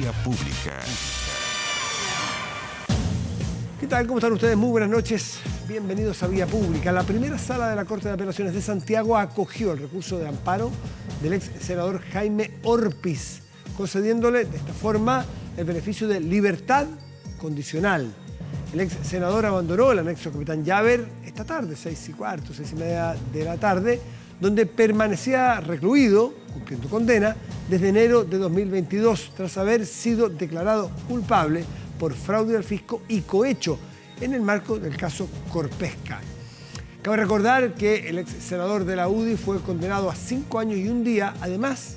Vía Pública. ¿Qué tal? ¿Cómo están ustedes? Muy buenas noches. Bienvenidos a Vía Pública. La primera sala de la Corte de Apelaciones de Santiago acogió el recurso de amparo del ex senador Jaime Orpiz, concediéndole de esta forma el beneficio de libertad condicional. El ex senador abandonó el anexo Capitán Llaver esta tarde, 6:15, 6:30 de la tarde, donde permanecía recluido, cumpliendo condena, desde enero de 2022, tras haber sido declarado culpable por fraude al fisco y cohecho en el marco del caso Corpesca. Cabe recordar que el ex senador de la UDI fue condenado a 5 años y 1 día, además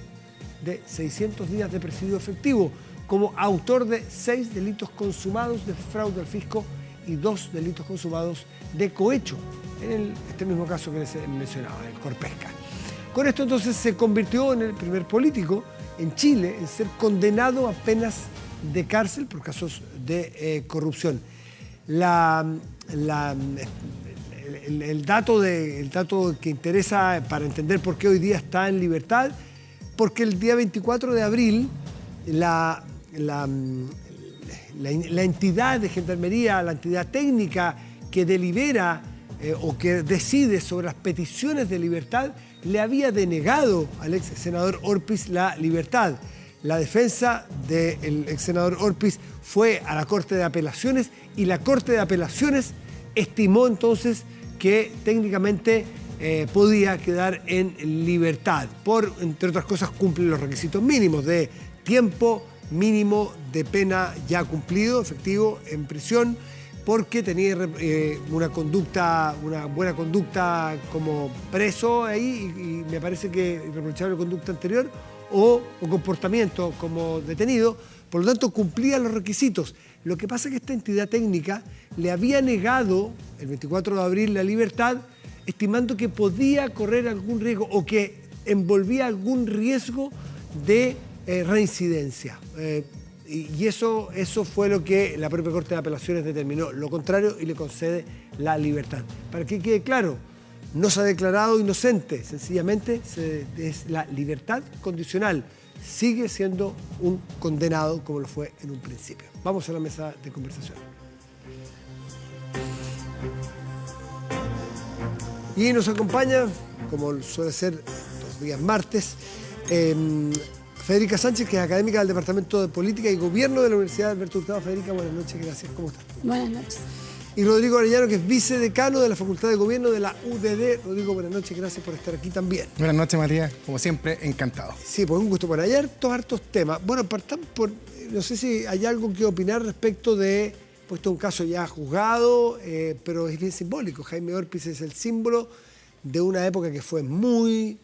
de 600 días de presidio efectivo, como autor de 6 delitos consumados de fraude al fisco y 2 delitos consumados de cohecho, en este mismo caso que les mencionaba, el Corpesca. Con esto entonces se convirtió en el primer político en Chile en ser condenado a penas de cárcel por casos de corrupción. El dato que interesa para entender por qué hoy día está en libertad, porque el día 24 de abril la entidad de Gendarmería, la entidad técnica que delibera o que decide sobre las peticiones de libertad, le había denegado al ex senador Orpiz la libertad. La defensa del ex senador Orpiz fue a la Corte de Apelaciones y la Corte de Apelaciones estimó entonces que técnicamente podía quedar en libertad. Entre otras cosas, cumple los requisitos mínimos de tiempo mínimo de pena ya cumplido, efectivo, en prisión, porque tenía una buena conducta como preso ahí y me parece que irreprochable conducta anterior o comportamiento como detenido, por lo tanto cumplía los requisitos. Lo que pasa es que esta entidad técnica le había negado el 24 de abril la libertad, estimando que podía correr algún riesgo o que envolvía algún riesgo de reincidencia. Y eso fue lo que la propia Corte de Apelaciones determinó, lo contrario, y le concede la libertad. Para que quede claro, no se ha declarado inocente, sencillamente es la libertad condicional. Sigue siendo un condenado como lo fue en un principio. Vamos a la mesa de conversación. Y nos acompaña, como suele ser los días martes, Federica Sánchez, que es académica del Departamento de Política y Gobierno de la Universidad Alberto Hurtado. Federica, buenas noches, gracias. ¿Cómo estás? Buenas noches. Y Rodrigo Arellano, que es vicedecano de la Facultad de Gobierno de la UDD. Rodrigo, buenas noches, gracias por estar aquí también. Buenas noches, Matías. Como siempre, encantado. Sí, pues un gusto. Bueno, hay hartos temas. Bueno, partamos por, no sé si hay algo que opinar respecto de, puesto un caso ya juzgado, pero es bien simbólico. Jaime Orpiz es el símbolo de una época que fue muy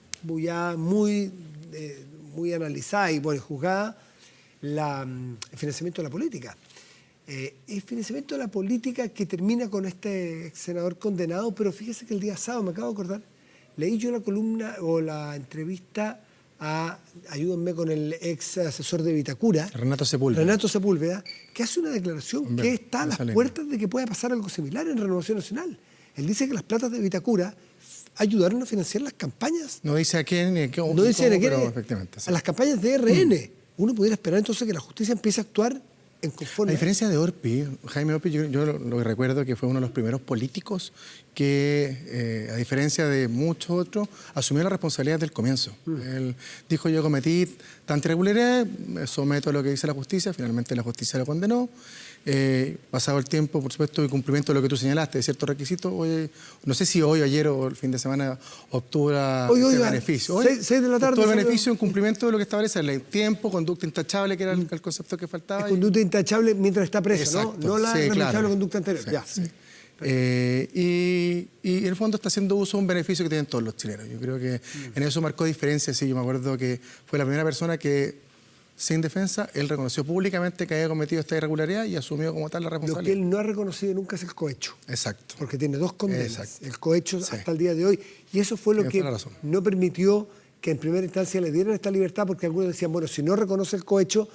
analizada y bueno, juzgada, el financiamiento de la política. El financiamiento de la política que termina con este ex senador condenado, pero fíjese que el día sábado, me acabo de acordar, leí yo la columna o la entrevista ayúdenme con el ex asesor de Vitacura, Renato Sepúlveda, que hace una declaración que está a las puertas de que pueda pasar algo similar en Renovación Nacional. Él dice que las platas de Vitacura ayudaron a financiar las campañas. No dice a quién ni a qué, no dice a quién, pero efectivamente. Sí. A las campañas de RN. Uno pudiera esperar entonces que la justicia empiece a actuar en conforme. A diferencia de Orpiz, Jaime Orpiz, yo lo que recuerdo que fue uno de los primeros políticos que, a diferencia de muchos otros, asumió la responsabilidad del comienzo. Él dijo: yo cometí tanta irregularidad, me someto a lo que dice la justicia, finalmente la justicia lo condenó. Pasado el tiempo, por supuesto, y cumplimiento de lo que tú señalaste, de ciertos requisitos, no sé si hoy, ayer o el fin de semana obtuvo el beneficio. 6 de la tarde. Obtuvo el beneficio en cumplimiento de lo que establece la ley. Tiempo, conducta intachable, que era el concepto que faltaba. Conducta intachable mientras está preso, exacto, ¿no? No la irreprochable conducta anterior. Sí, ya. Sí. Y en el fondo está haciendo uso de un beneficio que tienen todos los chilenos. Yo creo que en eso marcó diferencia. Sí, yo me acuerdo que fue la primera persona que, sin defensa, él reconoció públicamente que había cometido esta irregularidad y asumió como tal la responsabilidad. Lo que él no ha reconocido nunca es el cohecho. Exacto. Porque tiene 2 condenas. Exacto. El cohecho hasta el día de hoy. Y eso fue lo que no permitió que en primera instancia le dieran esta libertad, porque algunos decían, bueno, si no reconoce el cohecho,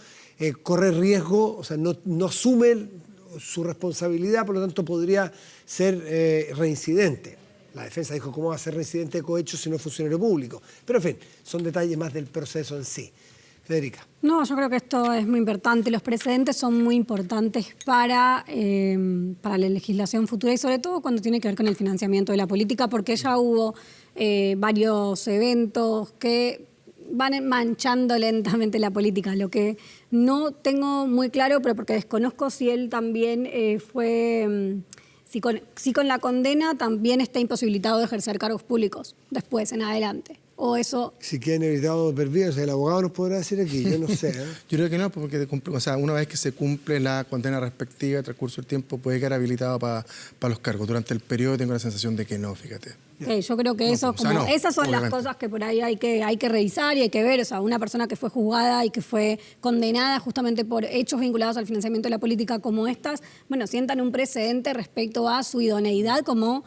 corre riesgo, o sea, no asume su responsabilidad, por lo tanto podría ser reincidente. La defensa dijo, ¿cómo va a ser reincidente de cohecho si no es funcionario público? Pero en fin, son detalles más del proceso en sí. Federica. No, yo creo que esto es muy importante. Los precedentes son muy importantes para la legislación futura y sobre todo cuando tiene que ver con el financiamiento de la política, porque ya hubo varios eventos que van manchando lentamente la política. Lo que no tengo muy claro, pero porque desconozco si él también si con la condena también está imposibilitado de ejercer cargos públicos después, en adelante. O eso... Si queda inhabilitado per vida, o sea, el abogado nos podrá decir aquí, yo no sé. Yo creo que no, porque una vez que se cumple la condena respectiva, transcurso del tiempo, puede quedar habilitado para los cargos. Durante el periodo tengo la sensación de que no, fíjate. Okay, yo creo que eso, esas son obviamente las cosas que por ahí hay que revisar y hay que ver. O sea, una persona que fue juzgada y que fue condenada justamente por hechos vinculados al financiamiento de la política como estas, bueno, sientan un precedente respecto a su idoneidad como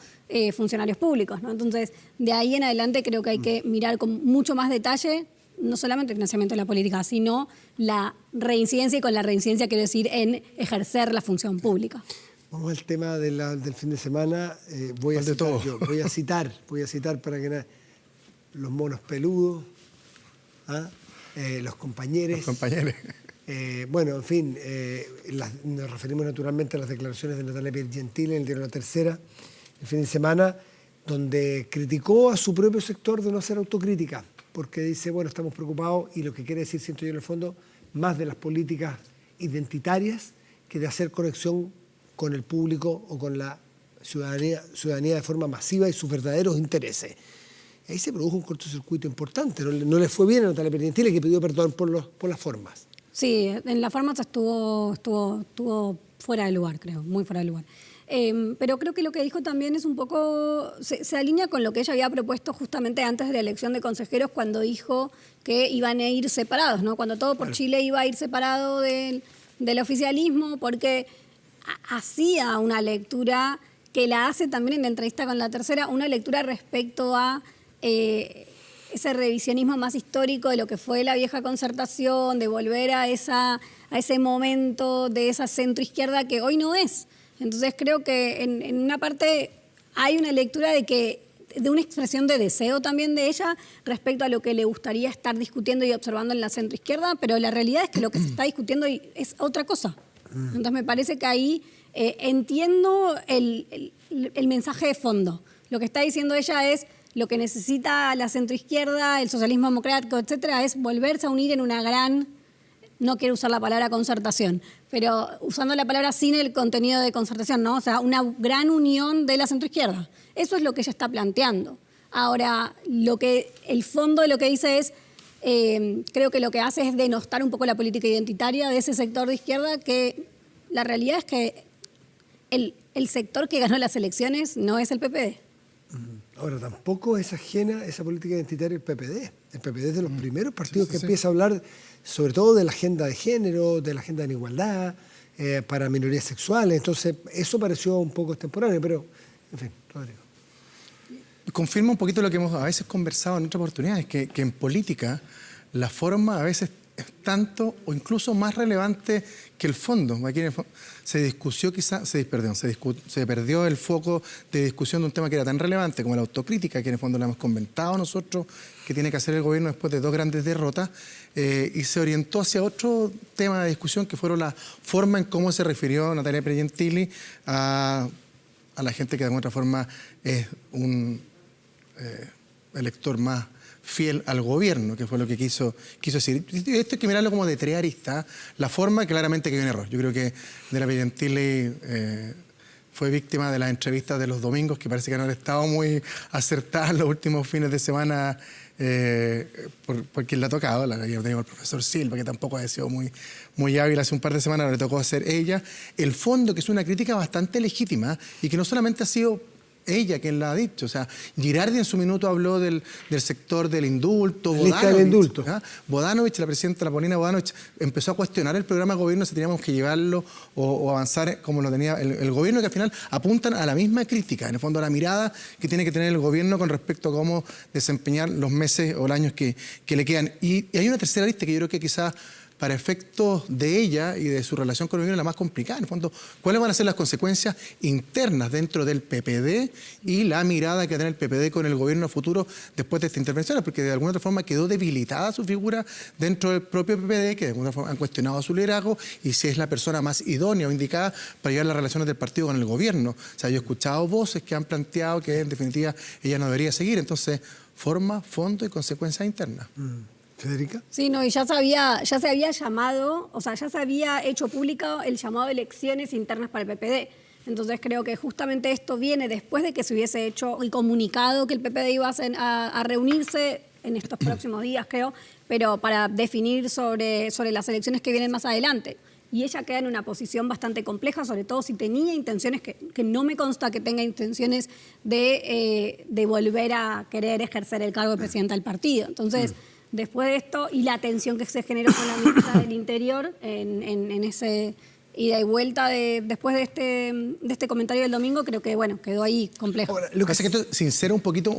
funcionarios públicos, ¿no? Entonces, de ahí en adelante creo que hay que mirar con mucho más detalle no solamente el financiamiento de la política, sino la reincidencia, y con la reincidencia quiero decir en ejercer la función pública. Vamos al tema del fin de semana. Voy a citar para que los monos peludos, los compañeros. Los compañeros. Bueno, en fin, nos referimos naturalmente a las declaraciones de Natalia Piergentili en el diario La Tercera, el fin de semana, donde criticó a su propio sector de no hacer autocrítica, porque dice, bueno, estamos preocupados, y lo que quiere decir, siento yo en el fondo, más de las políticas identitarias que de hacer conexión con el público o con la ciudadanía de forma masiva y sus verdaderos intereses. Ahí se produjo un cortocircuito importante, no le fue bien a Natalia Piergentili, que pidió perdón por las formas. Sí, en las formas estuvo fuera de lugar, creo, muy fuera de lugar. Pero creo que lo que dijo también es un poco, se alinea con lo que ella había propuesto justamente antes de la elección de consejeros, cuando dijo que iban a ir separados, ¿no? Cuando Todo por Chile iba a ir separado del oficialismo, porque hacía una lectura que la hace también en la entrevista con La Tercera, una lectura respecto a ese revisionismo más histórico de lo que fue la vieja concertación, de volver a ese momento de esa centroizquierda que hoy no es. Entonces creo que en una parte hay una lectura de una expresión de deseo también de ella respecto a lo que le gustaría estar discutiendo y observando en la centroizquierda, pero la realidad es que lo que se está discutiendo es otra cosa. Entonces me parece que ahí entiendo el mensaje de fondo. Lo que está diciendo ella es lo que necesita la centroizquierda, el socialismo democrático, etcétera, es volverse a unir en una gran... No quiero usar la palabra concertación, pero usando la palabra sin el contenido de concertación, ¿no? O sea, una gran unión de la centroizquierda. Eso es lo que ella está planteando. Ahora, el fondo de lo que dice es, creo que lo que hace es denostar un poco la política identitaria de ese sector de izquierda, que la realidad es que el sector que ganó las elecciones no es el PPD. Ahora, tampoco es ajena esa política identitaria el PPD. El PPD es de los primeros partidos que empieza a hablar sobre todo de la agenda de género, de la agenda de la igualdad, para minorías sexuales. Entonces, eso pareció un poco extemporáneo, pero, en fin, Rodrigo. Confirma un poquito lo que hemos a veces conversado en otras oportunidades, que en política la forma a veces es tanto o incluso más relevante que el fondo. Aquí en el fondo se perdió el foco de discusión de un tema que era tan relevante como la autocrítica, que en el fondo la hemos comentado nosotros, que tiene que hacer el gobierno después de 2 grandes derrotas, y se orientó hacia otro tema de discusión, que fueron la forma en cómo se refirió Natalia Piergentili a la gente que de alguna otra forma es un elector más fiel al gobierno, que fue lo que quiso decir. Esto hay que mirarlo como de 3 aristas. La forma, claramente que hay un error. Yo creo que Natalia Piergentili fue víctima de las entrevistas de los domingos, que parece que no han estado muy acertadas los últimos fines de semana por quien le ha tocado. La había tenido el profesor Silva, que tampoco ha sido muy hábil hace un par de semanas, le tocó hacer ella. El fondo, que es una crítica bastante legítima y que no solamente ha sido ella quien la ha dicho. O sea, Girardi en su minuto habló del sector del indulto. Bodanovich, la presidenta, la Paulina Bodanovich, empezó a cuestionar el programa de gobierno, si teníamos que llevarlo o avanzar como lo tenía el gobierno, que al final apuntan a la misma crítica, en el fondo a la mirada que tiene que tener el gobierno con respecto a cómo desempeñar los meses o los años que le quedan. Y hay una tercera lista que yo creo que quizás para efectos de ella y de su relación con el gobierno, la más complicada. En el fondo, ¿cuáles van a ser las consecuencias internas dentro del PPD y la mirada que tiene el PPD con el gobierno futuro después de esta intervención? Porque de alguna otra forma quedó debilitada su figura dentro del propio PPD, que de alguna forma han cuestionado su liderazgo y si es la persona más idónea o indicada para llevar las relaciones del partido con el gobierno. O sea, yo he escuchado voces que han planteado que en definitiva ella no debería seguir. Entonces, forma, fondo y consecuencias internas. ¿Federica? Sí, no, y ya se había llamado, o sea, ya se había hecho público el llamado a elecciones internas para el PPD. Entonces creo que justamente esto viene después de que se hubiese hecho el comunicado que el PPD iba a reunirse en estos próximos días, creo, pero para definir sobre las elecciones que vienen más adelante. Y ella queda en una posición bastante compleja, sobre todo si tenía intenciones, que no me consta que tenga intenciones de volver a querer ejercer el cargo de presidenta del partido. Entonces, después de esto y la tensión que se generó con la ministra del Interior en ese ida y vuelta después de este comentario del domingo, creo que, bueno, quedó ahí complejo. Ahora, lo que pasa es que esto sincera un poquito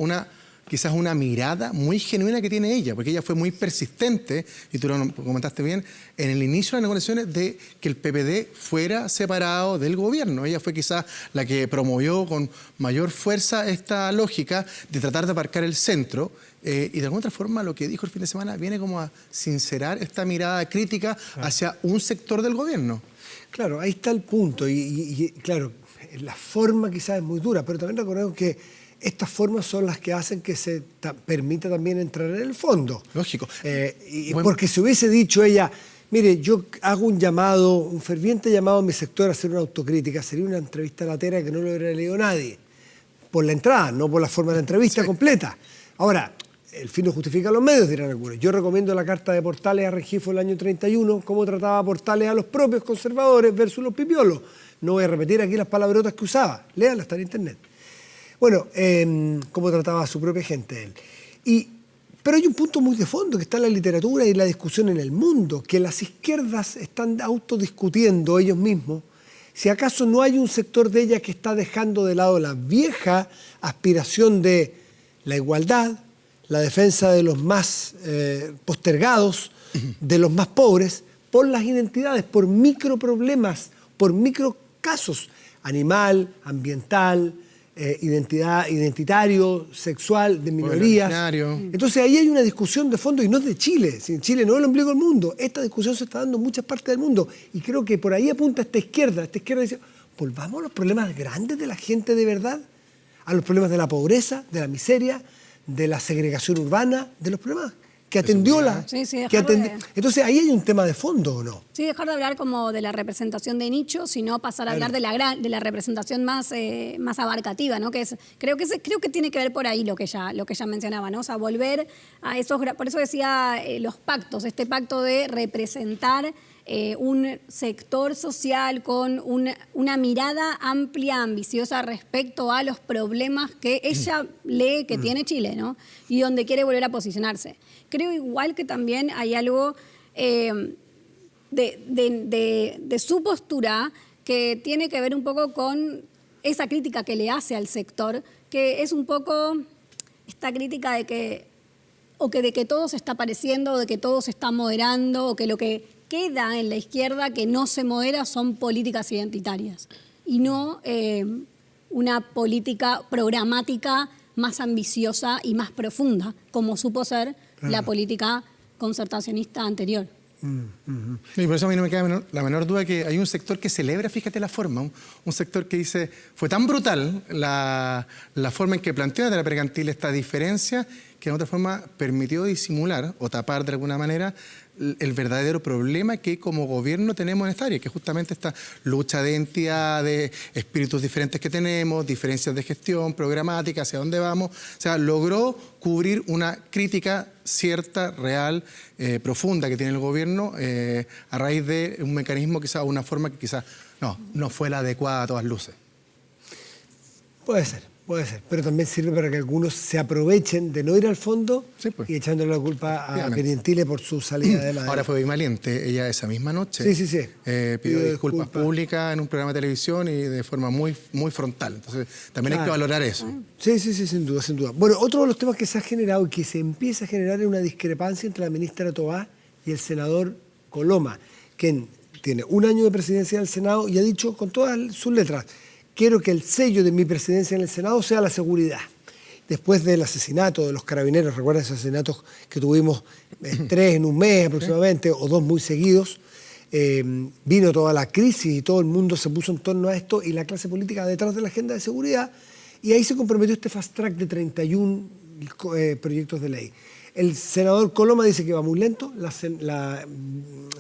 quizás una mirada muy genuina que tiene ella, porque ella fue muy persistente, y tú lo comentaste bien, en el inicio de las negociaciones de que el PPD fuera separado del gobierno. Ella fue quizás la que promovió con mayor fuerza esta lógica de tratar de abarcar el centro, y de alguna otra forma lo que dijo el fin de semana viene como a sincerar esta mirada crítica hacia un sector del gobierno. Claro, ahí está el punto, y claro, la forma quizás es muy dura, pero también recordemos que estas formas son las que hacen que se permita también entrar en el fondo. Lógico. Porque si hubiese dicho ella, mire, yo hago un llamado, un ferviente llamado a mi sector a hacer una autocrítica, sería una entrevista latera que no lo hubiera leído nadie. Por la entrada, no por la forma de la entrevista completa. Ahora, el fin no justifica los medios, dirán algunos. Yo recomiendo la carta de Portales a Rengifo del año 31, cómo trataba Portales a los propios conservadores versus los pipiolos. No voy a repetir aquí las palabrotas que usaba. Léanlas, está en internet. Bueno, cómo trataba a su propia gente él. Pero hay un punto muy de fondo que está en la literatura y la discusión en el mundo, que las izquierdas están autodiscutiendo ellos mismos si acaso no hay un sector de ellas que está dejando de lado la vieja aspiración de la igualdad, la defensa de los más postergados, de los más pobres, por las identidades, por microproblemas, por microcasos, animal, ambiental, identitario, sexual, de minorías. Entonces ahí hay una discusión de fondo y no es de Chile. Si en Chile no es el ombligo del mundo, esta discusión se está dando en muchas partes del mundo y creo que por ahí apunta esta izquierda. Esta izquierda dice, volvamos a los problemas grandes de la gente de verdad, a los problemas de la pobreza, de la miseria, de la segregación urbana, de los problemas que atendió la... Sí, Entonces ahí hay un tema de fondo, ¿o no? Sí, dejar de hablar como de la representación de nicho, sino pasar a hablar de la representación más abarcativa, ¿no? Creo que tiene que ver por ahí lo que ella mencionaba, ¿no? O sea, volver a esos... Por eso decía los pactos, este pacto de representar un sector social con una mirada amplia, ambiciosa respecto a los problemas que ella lee que tiene Chile, ¿no? Y donde quiere volver a posicionarse. Creo igual que también hay algo de su postura que tiene que ver un poco con esa crítica que le hace al sector, que es un poco esta crítica de que todo se está pareciendo, o de que todo se está moderando, o que lo que queda en la izquierda que no se modera son políticas identitarias y no una política programática más ambiciosa y más profunda, como supo ser la política concertacionista anterior. Y por eso a mí no me queda la menor duda que hay un sector que celebra, fíjate la forma, un sector que dice, fue tan brutal la forma en que planteó de la Precantil esta diferencia que de otra forma permitió disimular o tapar de alguna manera el verdadero problema que como gobierno tenemos en esta área, que es justamente esta lucha de identidad, de espíritus diferentes que tenemos, diferencias de gestión, programática, hacia dónde vamos. O sea, logró cubrir una crítica cierta, real, profunda que tiene el gobierno a raíz de un mecanismo, quizás una forma que quizás no fue la adecuada a todas luces. Puede ser, pero también sirve para que algunos se aprovechen de no ir al fondo y echándole la culpa a Perientile por su salida de la... Ahora fue muy valiente, ella esa misma noche pidió disculpas públicas en un programa de televisión y de forma muy, muy frontal. Entonces también hay que valorar eso. Sí, sin duda. Bueno, otro de los temas que se ha generado y que se empieza a generar es una discrepancia entre la ministra Tobá y el senador Coloma, quien tiene un año de presidencia del Senado y ha dicho con todas sus letras: quiero que el sello de mi presidencia en el Senado sea la seguridad. Después del asesinato de los carabineros, recuerdan esos asesinatos que tuvimos 3 en un mes aproximadamente, o 2 muy seguidos, vino toda la crisis y todo el mundo se puso en torno a esto y la clase política detrás de la agenda de seguridad, y ahí se comprometió este fast track de 31 proyectos de ley. El senador Coloma dice que va muy lento, la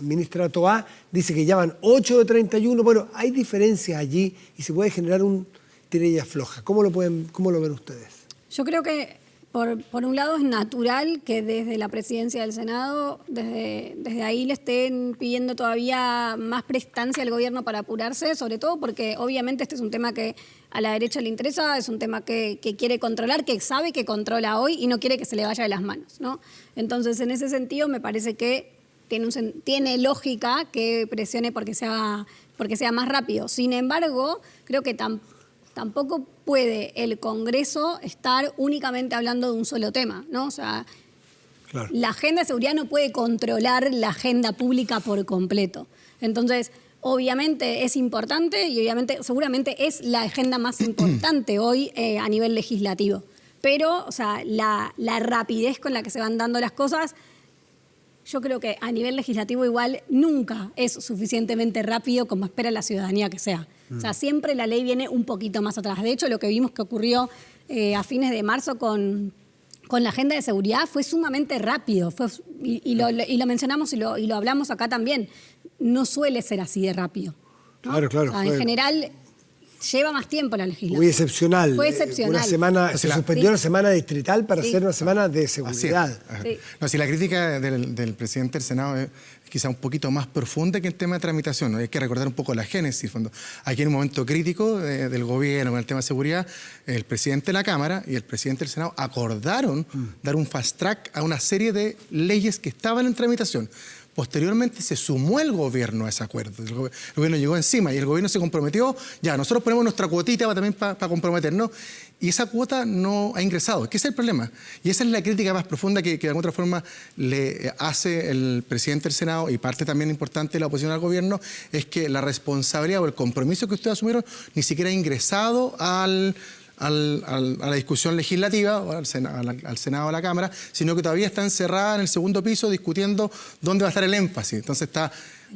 ministra Toá dice que ya van 8 de 31. Bueno, hay diferencias allí y se puede generar un tira y afloja. ¿Cómo lo ven ustedes? Yo creo que, por un lado, es natural que desde la presidencia del Senado, desde ahí le estén pidiendo todavía más prestancia al gobierno para apurarse, sobre todo porque obviamente este es un tema que a la derecha le interesa, es un tema que quiere controlar, que sabe que controla hoy y no quiere que se le vaya de las manos, ¿no? Entonces, en ese sentido, me parece que tiene lógica que presione porque sea más rápido. Sin embargo, creo que tampoco puede el Congreso estar únicamente hablando de un solo tema, ¿no? O sea, claro, la agenda de seguridad no puede controlar la agenda pública por completo. Entonces, obviamente es importante y seguramente es la agenda más importante hoy a nivel legislativo. Pero, o sea, la rapidez con la que se van dando las cosas, yo creo que a nivel legislativo igual nunca es suficientemente rápido como espera la ciudadanía que sea. O sea, siempre la ley viene un poquito más atrás. De hecho, lo que vimos que ocurrió a fines de marzo con la agenda de seguridad fue sumamente rápido. Y lo mencionamos y lo hablamos acá también. No suele ser así de rápido, ¿no? Claro, claro. O sea, en general lleva más tiempo la legislación. Muy excepcional. Fue excepcional. Una semana, se suspendió una semana distrital para hacer una semana de seguridad. Sí. No, si la crítica del presidente del Senado es quizá un poquito más profunda que el tema de tramitación, ¿no? Hay que recordar un poco la génesis. Aquí en un momento crítico del gobierno con el tema de seguridad, el presidente de la Cámara y el presidente del Senado acordaron dar un fast track a una serie de leyes que estaban en tramitación. Posteriormente se sumó el gobierno a ese acuerdo. El gobierno llegó encima y el gobierno se comprometió, ya, nosotros ponemos nuestra cuotita también para comprometernos, y esa cuota no ha ingresado. ¿Qué es el problema? Y esa es la crítica más profunda que de alguna otra forma le hace el presidente del Senado y parte también importante de la oposición al gobierno, es que la responsabilidad o el compromiso que ustedes asumieron ni siquiera ha ingresado a la discusión legislativa, o al Senado o a la Cámara, sino que todavía está encerrada en el segundo piso discutiendo dónde va a estar el énfasis. Entonces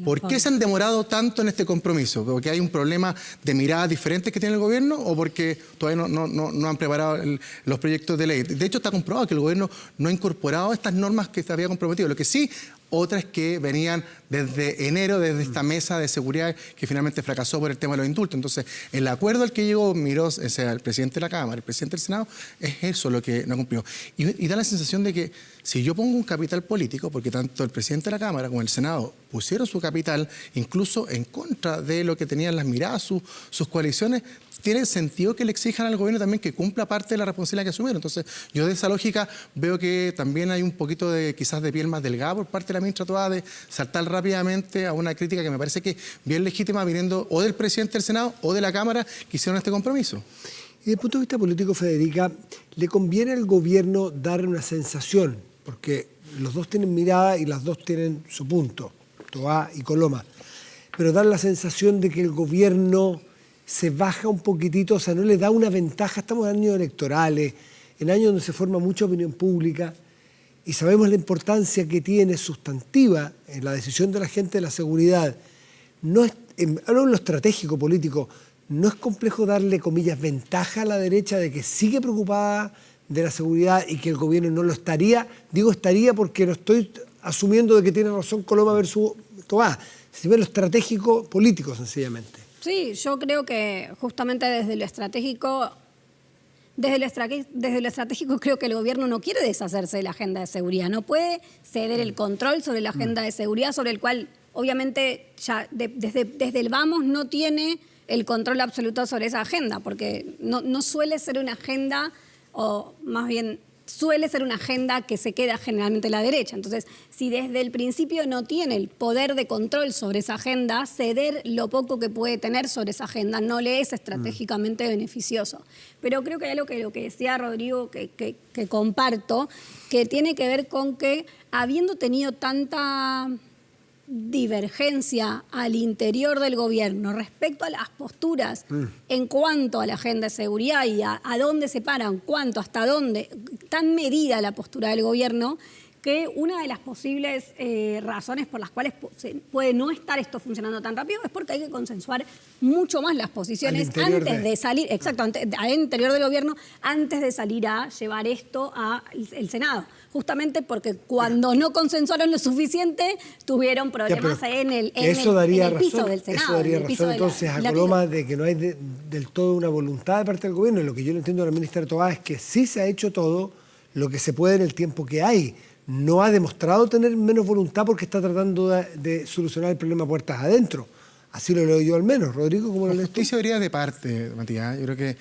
¿por qué se han demorado tanto en este compromiso? ¿Porque hay un problema de miradas diferentes que tiene el gobierno o porque todavía no han preparado los proyectos de ley? De hecho, está comprobado que el gobierno no ha incorporado estas normas que se había comprometido. Lo que sí, otras que venían desde enero, desde esta mesa de seguridad que finalmente fracasó por el tema de los indultos. Entonces, el acuerdo al que llegó el presidente de la Cámara, el presidente del Senado, es eso lo que no cumplió. Y da la sensación de que si yo pongo un capital político, porque tanto el presidente de la Cámara como el Senado pusieron su capital, incluso en contra de lo que tenían las miradas, sus coaliciones, tiene sentido que le exijan al gobierno también que cumpla parte de la responsabilidad que asumieron. Entonces, yo de esa lógica veo que también hay un poquito quizás de piel más delgada por parte de la ministra Toá de saltar rápidamente a una crítica que me parece que bien legítima viniendo o del presidente del Senado o de la Cámara que hicieron este compromiso. Y desde el punto de vista político, Federica, ¿le conviene al gobierno dar una sensación? Porque los dos tienen mirada y las dos tienen su punto, Toá y Coloma, pero dar la sensación de que el gobierno se baja un poquitito, o sea, no le da una ventaja. Estamos en años electorales, en años donde se forma mucha opinión pública y sabemos la importancia que tiene sustantiva en la decisión de la gente de la seguridad. Hablo en lo estratégico político, ¿no es complejo darle, comillas, ventaja a la derecha de que sigue preocupada de la seguridad y que el gobierno no lo estaría? Digo estaría porque no estoy asumiendo de que tiene razón Coloma versus Toá, se ve lo estratégico político sencillamente. Sí, yo creo que justamente desde lo estratégico creo que el gobierno no quiere deshacerse de la agenda de seguridad, no puede ceder el control sobre la agenda de seguridad, sobre el cual obviamente ya desde el vamos no tiene el control absoluto sobre esa agenda, porque no suele ser una agenda, o más bien suele ser una agenda que se queda generalmente a la derecha. Entonces, si desde el principio no tiene el poder de control sobre esa agenda, ceder lo poco que puede tener sobre esa agenda no le es estratégicamente beneficioso. Pero creo que hay algo que lo que decía Rodrigo, que comparto, que tiene que ver con que habiendo tenido tanta divergencia al interior del gobierno respecto a las posturas en cuanto a la agenda de seguridad y a dónde se paran, cuánto, hasta dónde, tan medida la postura del gobierno, que una de las posibles razones por las cuales puede no estar esto funcionando tan rápido es porque hay que consensuar mucho más las posiciones antes de salir, exacto, al interior del gobierno, antes de salir a llevar esto al Senado. Justamente porque cuando no consensuaron lo suficiente, tuvieron problemas en el piso del Senado. Eso daría razón entonces a Coloma de que no hay del todo una voluntad de parte del gobierno. Y lo que yo no entiendo de la ministra Tobá es que sí se ha hecho todo lo que se puede en el tiempo que hay. No ha demostrado tener menos voluntad porque está tratando de solucionar el problema puertas adentro. Así lo leo yo al menos. Rodrigo, ¿cómo lo lees tú? La justicia debería de parte, Matías. Yo creo que,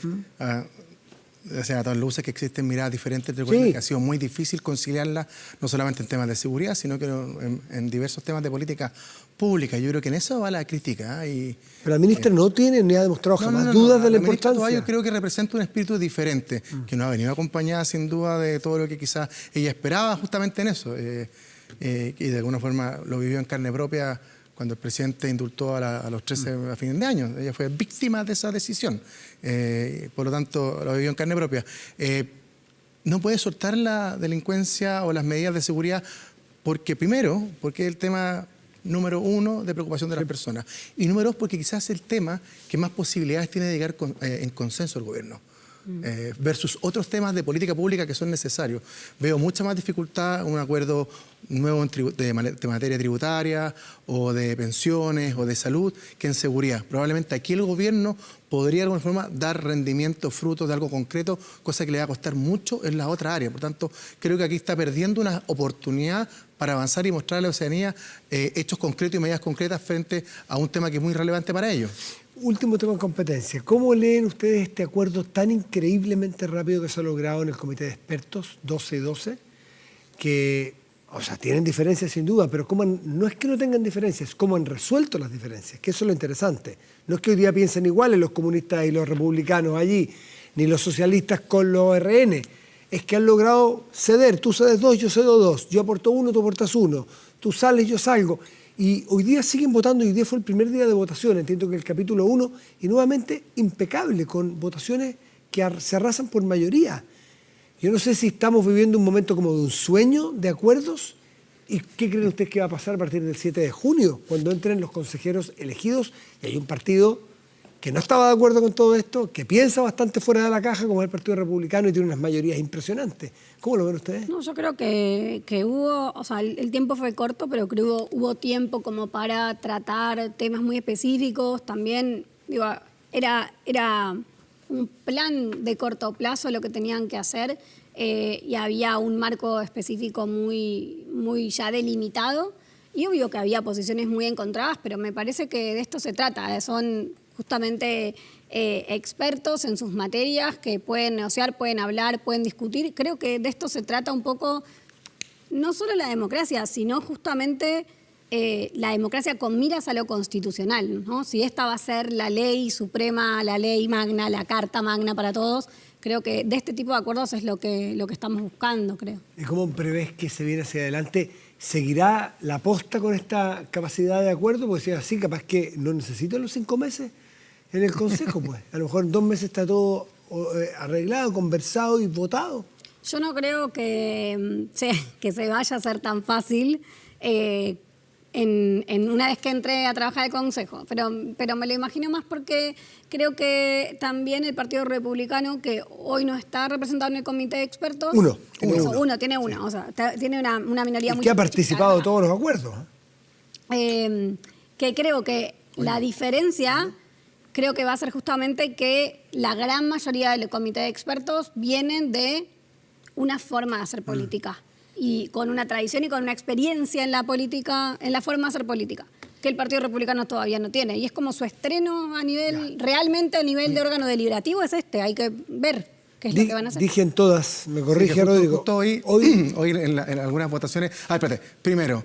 o sea, a todas luces que existen miradas diferentes entre gobiernos, que ha sido muy difícil conciliarla, no solamente en temas de seguridad, sino que en diversos temas de política pública. Yo creo que en eso va la crítica. Pero la ministra no tiene ni ha demostrado jamás dudas de la importancia. Yo creo que representa un espíritu diferente, que nos ha venido acompañada sin duda de todo lo que quizás ella esperaba justamente en eso. Y de alguna forma lo vivió en carne propia cuando el presidente indultó a los 13 a fines de año. Ella fue víctima de esa decisión. Por lo tanto, lo vivió en carne propia. No puede soltar la delincuencia o las medidas de seguridad porque es el tema número uno de preocupación de las personas. Y número dos, porque quizás es el tema que más posibilidades tiene de llegar en consenso al gobierno. Versus otros temas de política pública que son necesarios. Veo mucha más dificultad en un acuerdo nuevo de materia tributaria o de pensiones o de salud que en seguridad. Probablemente aquí el gobierno podría de alguna forma dar rendimiento, frutos de algo concreto, cosa que le va a costar mucho en la otra área. Por tanto, creo que aquí está perdiendo una oportunidad para avanzar y mostrar a la ciudadanía hechos concretos y medidas concretas frente a un tema que es muy relevante para ellos. Último tema en competencia. ¿Cómo leen ustedes este acuerdo tan increíblemente rápido que se ha logrado en el Comité de Expertos, 12-12? Que, o sea, tienen diferencias sin duda, pero no es que no tengan diferencias, cómo han resuelto las diferencias, que eso es lo interesante. No es que hoy día piensen iguales los comunistas y los republicanos allí, ni los socialistas con los RN. Es que han logrado ceder. Tú cedes 2, yo cedo 2. Yo aporto 1, tú aportas 1. Tú sales, yo salgo. Y hoy día siguen votando, y hoy día fue el primer día de votación, entiendo que el capítulo 1, y nuevamente impecable, con votaciones que se arrasan por mayoría. Yo no sé si estamos viviendo un momento como de un sueño de acuerdos, y qué creen ustedes que va a pasar a partir del 7 de junio, cuando entren los consejeros elegidos, y hay un partido que no estaba de acuerdo con todo esto, que piensa bastante fuera de la caja, como es el Partido Republicano, y tiene unas mayorías impresionantes. ¿Cómo lo ven ustedes? No, yo creo que hubo, o sea, el tiempo fue corto, pero creo que hubo tiempo como para tratar temas muy específicos. También, digo, era un plan de corto plazo lo que tenían que hacer y había un marco específico muy ya delimitado. Y obvio que había posiciones muy encontradas, pero me parece que de esto se trata. Son justamente expertos en sus materias que pueden negociar, pueden hablar, pueden discutir. Creo que de esto se trata un poco, no solo la democracia, sino justamente la democracia con miras a lo constitucional, ¿no? Si esta va a ser la ley suprema, la ley magna, la carta magna para todos, creo que de este tipo de acuerdos es lo que estamos buscando, creo. ¿Y cómo prevés que se viene hacia adelante? ¿Seguirá la posta con esta capacidad de acuerdo? Porque si es así, capaz que no necesitan los 5 meses en el Consejo, pues. A lo mejor en 2 meses está todo arreglado, conversado y votado. Yo no creo que se vaya a hacer tan fácil en una vez que entre a trabajar el Consejo, pero me lo imagino más porque creo que también el Partido Republicano, que hoy no está representado en el Comité de Expertos... Tiene uno, o sea, tiene una minoría muy... que ha participado de todos los acuerdos. Que creo que la diferencia... Creo que va a ser justamente que la gran mayoría del Comité de Expertos vienen de una forma de hacer política y con una tradición y con una experiencia en la política, en la forma de hacer política, que el Partido Republicano todavía no tiene. Y es como su estreno a nivel, realmente a nivel de órgano deliberativo es este. Hay que ver qué es lo que van a hacer. Dije en todas, me corrige Rodrigo. Justo hoy en algunas votaciones... espérate, primero...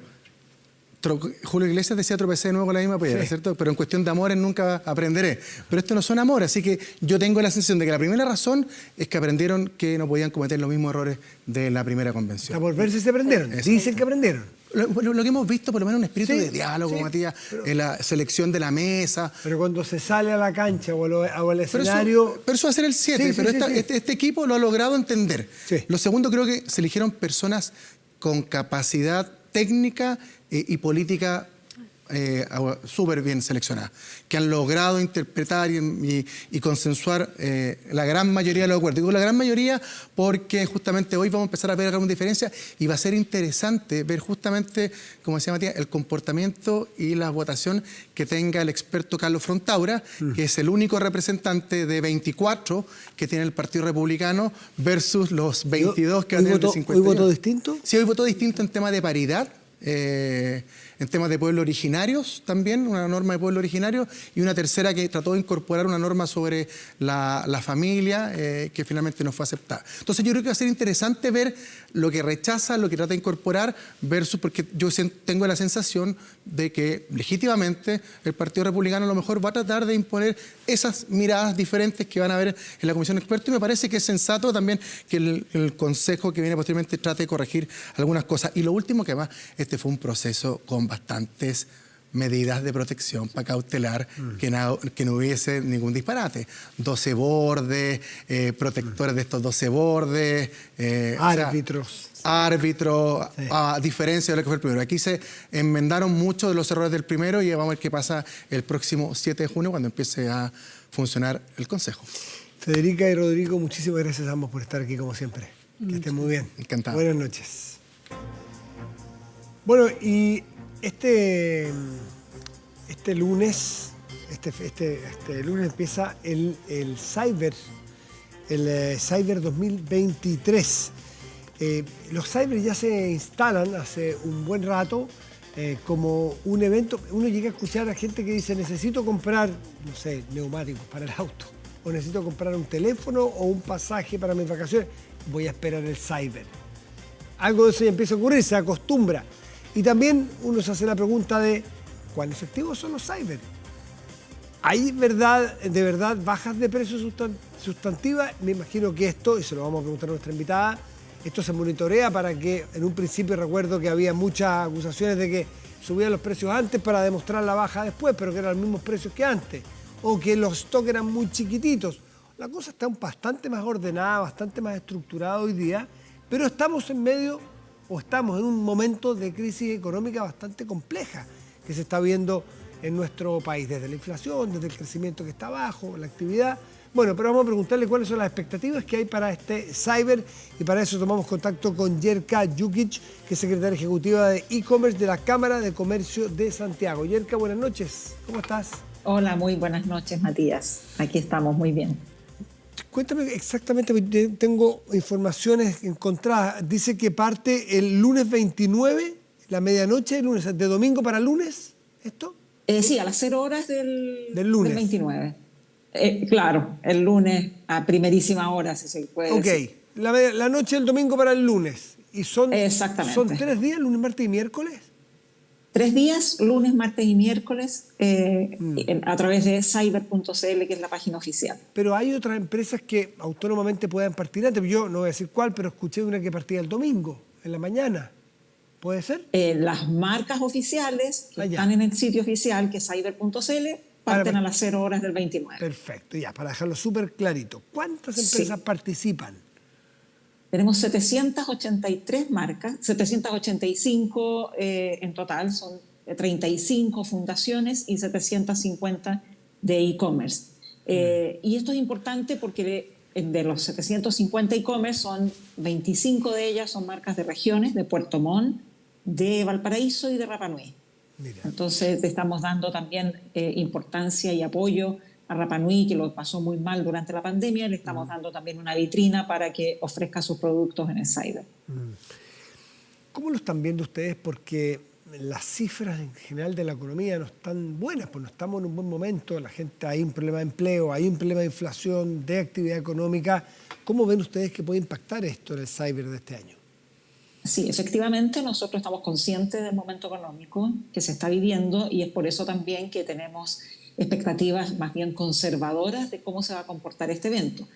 Julio Iglesias decía tropecé de nuevo con la misma piedra, ¿cierto? Pero en cuestión de amores nunca aprenderé. Pero esto no son amores, así que yo tengo la sensación de que la primera razón es que aprendieron que no podían cometer los mismos errores de la primera convención. A por ver si se aprendieron. Dicen que aprendieron. Lo que hemos visto, por lo menos un espíritu Sí, de diálogo, sí, Matías, pero- en la selección de la mesa. Pero cuando se sale a la cancha o al Pero escenario... eso va a ser el 7, Sí, sí, pero sí, sí. este equipo lo ha logrado entender. Sí. Lo segundo, creo que se eligieron personas con capacidad técnica y política súper bien seleccionadas, que han logrado interpretar y consensuar la gran mayoría de los acuerdos. Digo la gran mayoría porque justamente hoy vamos a empezar a ver alguna diferencia y va a ser interesante ver justamente, como decía Matías, el comportamiento y la votación que tenga el experto Carlos Frontaura, que es el único representante de 24 que tiene el Partido Republicano versus los 22 que va a tener el de 51. ¿Hoy votó distinto? Sí, hoy votó distinto en tema de paridad, en temas de pueblos originarios también, una norma de pueblo originario, y una tercera que trató de incorporar una norma sobre la familia, que finalmente no fue aceptada. Entonces yo creo que va a ser interesante ver lo que rechaza, lo que trata de incorporar, versus, porque yo tengo la sensación de que legítimamente el Partido Republicano a lo mejor va a tratar de imponer esas miradas diferentes que van a haber en la Comisión de Expertos, y me parece que es sensato también que el Consejo que viene posteriormente trate de corregir algunas cosas. Y lo último, que además este fue un proceso con bastantes medidas de protección para cautelar que no hubiese ningún disparate. 12 bordes, protectores de estos 12 bordes. Árbitros. Árbitros, Sí. a diferencia de lo que fue el primero. Aquí se enmendaron muchos de los errores del primero y vamos a ver qué pasa el próximo 7 de junio cuando empiece a funcionar el Consejo. Federica y Rodrigo, muchísimas gracias a ambos por estar aquí como siempre. Que estén muy bien. Encantado. Buenas noches. Bueno, y este lunes empieza el Cyber 2023. Los Cyber ya se instalan hace un buen rato como un evento. Uno llega a escuchar a gente que dice: necesito comprar, no sé, neumáticos para el auto, o necesito comprar un teléfono o un pasaje para mis vacaciones. Voy a esperar el Cyber. Algo de eso ya empieza a ocurrir, se acostumbra. Y también uno se hace la pregunta de ¿cuán efectivos son los Cyber? ¿Hay de verdad bajas de precios sustantivas? Me imagino que esto, y se lo vamos a preguntar a nuestra invitada, esto se monitorea para que, en un principio recuerdo que había muchas acusaciones de que subían los precios antes para demostrar la baja después, pero que eran los mismos precios que antes, o que los stocks eran muy chiquititos. La cosa está bastante más ordenada, bastante más estructurada hoy día, pero estamos en un momento de crisis económica bastante compleja que se está viendo en nuestro país, desde la inflación, desde el crecimiento que está bajo, la actividad. Bueno, pero vamos a preguntarle cuáles son las expectativas que hay para este Cyber, y para eso tomamos contacto con Yerka Jukic, que es secretaria ejecutiva de e-commerce de la Cámara de Comercio de Santiago. Yerka, buenas noches. ¿Cómo estás? Hola, muy buenas noches, Matías. Aquí estamos, muy bien. Cuéntame exactamente, porque tengo informaciones encontradas. Dice que parte el lunes 29, la medianoche, de domingo para lunes, ¿esto? Sí, a las 0 horas del lunes. del 29. Claro, el lunes a primerísima hora, si se puede decir. Ok, la noche del domingo para el lunes. ¿Y Exactamente. son 3 días, lunes, martes y miércoles? 3 días, lunes, martes y miércoles, a través de cyber.cl, que es la página oficial. Pero hay otras empresas que autónomamente puedan partir antes. Yo no voy a decir cuál, pero escuché una que partía el domingo, en la mañana. ¿Puede ser? Las marcas oficiales que ya. están en el sitio oficial, que es cyber.cl, parten a las 0 horas del 29. Perfecto, ya, para dejarlo súper clarito. ¿Cuántas empresas participan? Tenemos 783 marcas, 785 en total, son 35 fundaciones y 750 de e-commerce. Y esto es importante porque de los 750 e-commerce, 25 de ellas son marcas de regiones, de Puerto Montt, de Valparaíso y de Rapa Nui. Mira. Entonces, le estamos dando también importancia y apoyo a Rapa Nui, que lo pasó muy mal durante la pandemia. Le estamos dando también una vitrina para que ofrezca sus productos en el Cyber. ¿Cómo lo están viendo ustedes? Porque las cifras en general de la economía no están buenas, pues no estamos en un buen momento. La gente, hay un problema de empleo, hay un problema de inflación, de actividad económica. ¿Cómo ven ustedes que puede impactar esto en el Cyber de este año? Sí, efectivamente, nosotros estamos conscientes del momento económico que se está viviendo, y es por eso también que tenemos expectativas más bien conservadoras de cómo se va a comportar este evento.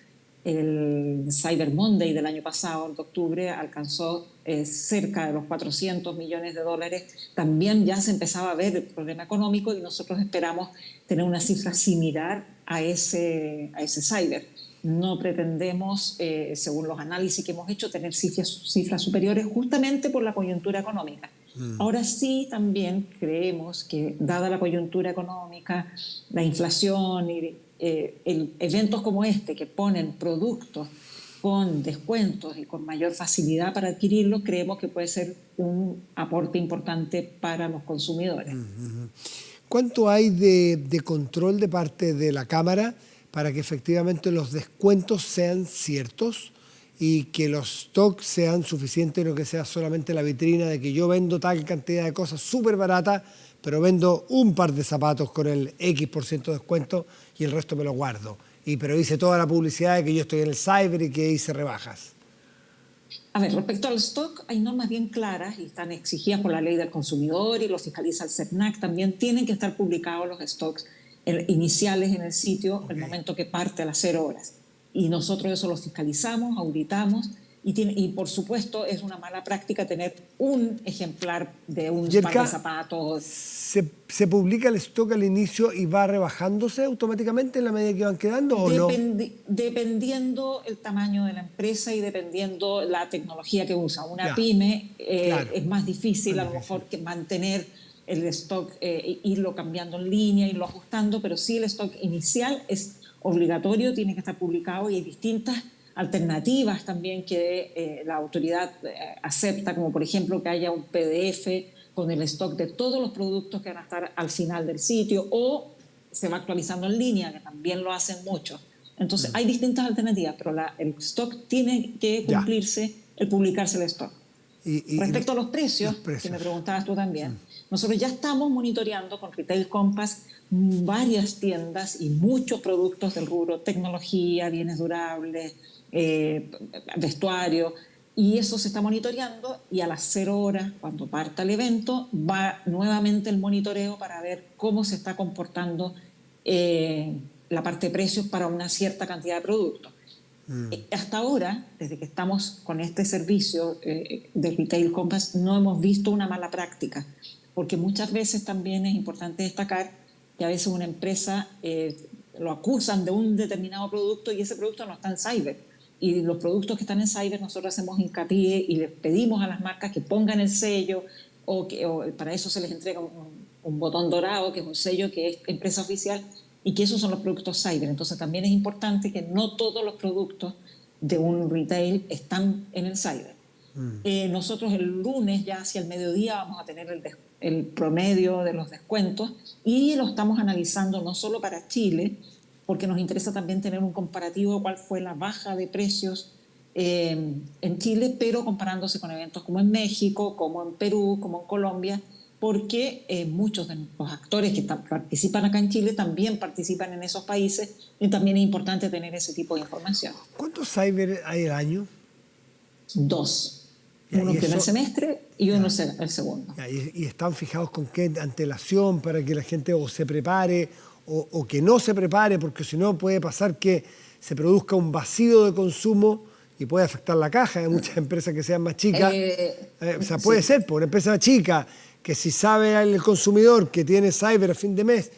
El Cyber Monday del año pasado, de octubre, alcanzó cerca de los 400 millones de dólares. También ya se empezaba a ver el problema económico y nosotros esperamos tener una cifra similar a ese cyber. No pretendemos, según los análisis que hemos hecho, tener cifras superiores justamente por la coyuntura económica. Ahora sí, también creemos que, dada la coyuntura económica, la inflación y eventos como este que ponen productos con descuentos y con mayor facilidad para adquirirlos, creemos que puede ser un aporte importante para los consumidores. ¿Cuánto hay de control de parte de la Cámara para que efectivamente los descuentos sean ciertos y que los stocks sean suficientes y no que sea solamente la vitrina de que yo vendo tal cantidad de cosas súper baratas, pero vendo un par de zapatos con el X% de descuento y el resto me lo guardo? Pero hice toda la publicidad de que yo estoy en el cyber y que hice rebajas. A ver, respecto al stock, hay normas bien claras y están exigidas por la ley del consumidor y lo fiscaliza el CERNAC. También tienen que estar publicados los stocks iniciales en el sitio el momento que parte a las 0 horas. Y nosotros eso lo fiscalizamos, auditamos y por supuesto es una mala práctica tener un ejemplar de un par de zapatos. ¿Se publica el stock al inicio y va rebajándose automáticamente en la medida que van quedando o no? Dependiendo el tamaño de la empresa y dependiendo la tecnología que usa. Una pyme claro, es más difícil a lo mejor que mantener el stock, irlo cambiando en línea, irlo ajustando, pero sí el stock inicial es obligatorio, tiene que estar publicado y hay distintas alternativas también que la autoridad acepta, como por ejemplo que haya un PDF con el stock de todos los productos que van a estar al final del sitio o se va actualizando en línea, que también lo hacen muchos. Entonces hay distintas alternativas, pero el stock tiene que cumplirse, el publicarse el stock. Respecto a los precios, que me preguntabas tú también, nosotros ya estamos monitoreando con Retail Compass varias tiendas y muchos productos del rubro tecnología, bienes durables, vestuario, y eso se está monitoreando y a las 0 horas, cuando parta el evento, va nuevamente el monitoreo para ver cómo se está comportando la parte de precios para una cierta cantidad de productos. Hasta ahora, desde que estamos con este servicio de Retail Compass, no hemos visto una mala práctica, porque muchas veces también es importante destacar que a veces una empresa lo acusan de un determinado producto y ese producto no está en cyber. Y los productos que están en cyber nosotros hacemos hincapié y les pedimos a las marcas que pongan el sello o para eso se les entrega un botón dorado, que es un sello que es empresa oficial y que esos son los productos cyber. Entonces también es importante que no todos los productos de un retail están en el cyber. Nosotros el lunes ya hacia el mediodía vamos a tener el promedio de los descuentos y lo estamos analizando no solo para Chile, porque nos interesa también tener un comparativo de cuál fue la baja de precios en Chile, pero comparándose con eventos como en México, como en Perú, como en Colombia, porque muchos de los actores que participan acá en Chile también participan en esos países y también es importante tener ese tipo de información. ¿Cuántos cyber hay al año? 2. Uno el primer semestre y uno el segundo. ¿Y están fijados con qué antelación para que la gente o se prepare o que no se prepare? Porque si no puede pasar que se produzca un vacío de consumo y puede afectar la caja de muchas empresas que sean más chicas. O sea, puede ser por una empresa chica que si sabe el consumidor que tiene cyber a fin de mes,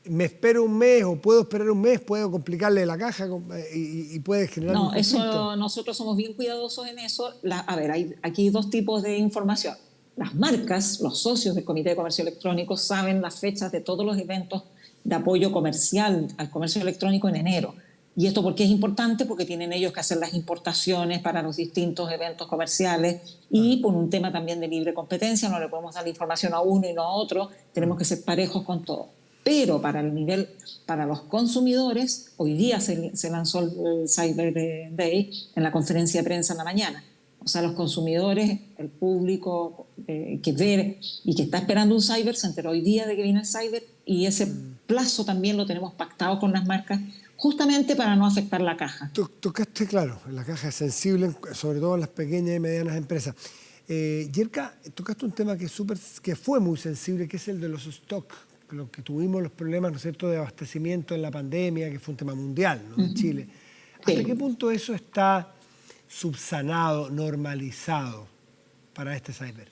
me espero un mes o puedo esperar un mes, puedo complicarle la caja y puede generar un conflicto. Eso nosotros somos bien cuidadosos en eso. A ver, hay aquí 2 tipos de información. Las marcas, los socios del Comité de Comercio Electrónico saben las fechas de todos los eventos de apoyo comercial al comercio electrónico en enero. ¿Y esto por qué es importante? Porque tienen ellos que hacer las importaciones para los distintos eventos comerciales y por un tema también de libre competencia, no le podemos dar la información a uno y no a otro, tenemos que ser parejos con todo. Pero para los consumidores, hoy día se lanzó el Cyber Day en la conferencia de prensa en la mañana. O sea, los consumidores, el público que ve y que está esperando un cyber, se enteró hoy día de que viene el cyber y ese plazo también lo tenemos pactado con las marcas justamente para no afectar la caja. Tocaste, claro, la caja es sensible, sobre todo en las pequeñas y medianas empresas. Yerka, tocaste un tema que fue muy sensible, que es el de los stocks, lo que tuvimos los problemas, ¿no es cierto?, de abastecimiento en la pandemia, que fue un tema mundial, ¿no?, en Chile. ¿Hasta Sí. qué punto eso está subsanado, normalizado para este cyber?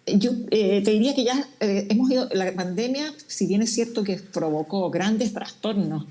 Yo te diría que ya hemos ido, la pandemia, si bien es cierto que provocó grandes trastornos,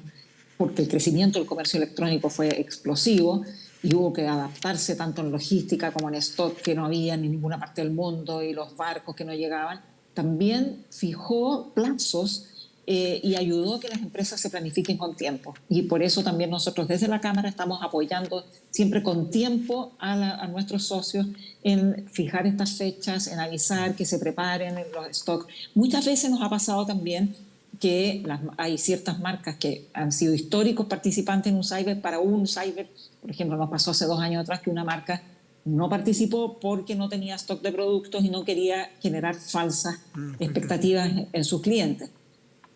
porque el crecimiento del comercio electrónico fue explosivo y hubo que adaptarse tanto en logística como en stock que no había en ninguna parte del mundo y los barcos que no llegaban, también fijó plazos y ayudó a que las empresas se planifiquen con tiempo. Y por eso también nosotros desde la Cámara estamos apoyando siempre con tiempo a nuestros socios en fijar estas fechas, en avisar que se preparen en los stocks. Muchas veces nos ha pasado también que hay ciertas marcas que han sido históricos participantes en un cyber. Para un cyber, por ejemplo, nos pasó hace 2 años atrás que una marca no participó porque no tenía stock de productos y no quería generar falsas expectativas en sus clientes.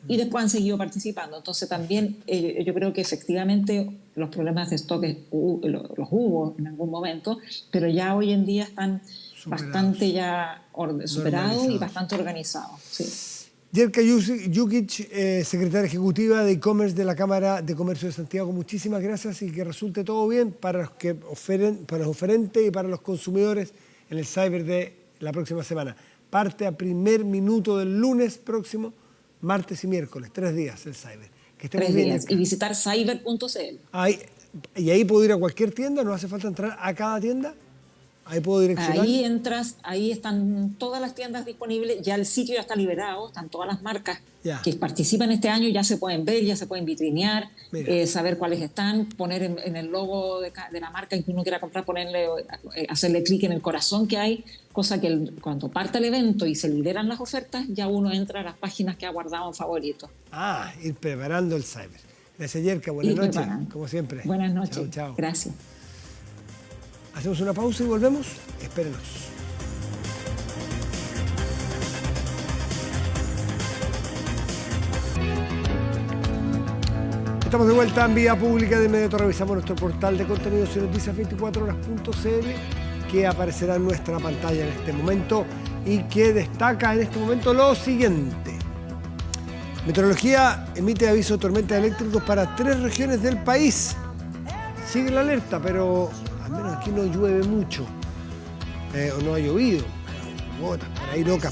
Y después han seguido participando. Entonces también yo creo que efectivamente los problemas de stock los hubo en algún momento, pero ya hoy en día están bastante ya superados y bastante organizados. Sí. Yerka Jukic, secretaria ejecutiva de e-commerce de la Cámara de Comercio de Santiago, muchísimas gracias y que resulte todo bien para los oferentes y para los consumidores en el cyber de la próxima semana. Parte a primer minuto del lunes próximo, martes y miércoles, 3 días el cyber. Que estemos 3 bien, días. Yerka. Y visitar cyber.cl. Y ahí puedo ir a cualquier tienda, no hace falta entrar a cada tienda. Ahí puedo direccionar. Ahí entras, ahí están todas las tiendas disponibles, ya el sitio ya está liberado, están todas las marcas que participan este año, ya se pueden ver, ya se pueden vitrinear, saber cuáles están, poner en el logo de la marca que uno quiera comprar, hacerle clic en el corazón que hay, cosa que cuando parte el evento y se liberan las ofertas, ya uno entra a las páginas que ha guardado en favoritos. Ir preparando el cyber. Gracias, Yerka. Buenas noches, como siempre. Buenas noches. Chao, chao. Gracias. Hacemos una pausa y volvemos. Espérenos. Estamos de vuelta en Vía Pública. De inmediato revisamos nuestro portal de contenidos y noticias 24horas.cl, que aparecerá en nuestra pantalla en este momento y que destaca en este momento lo siguiente. Meteorología emite aviso de tormentas eléctricos para 3 regiones del país. Sigue la alerta, pero al menos aquí no llueve mucho, o no ha llovido, gotas por ahí locas.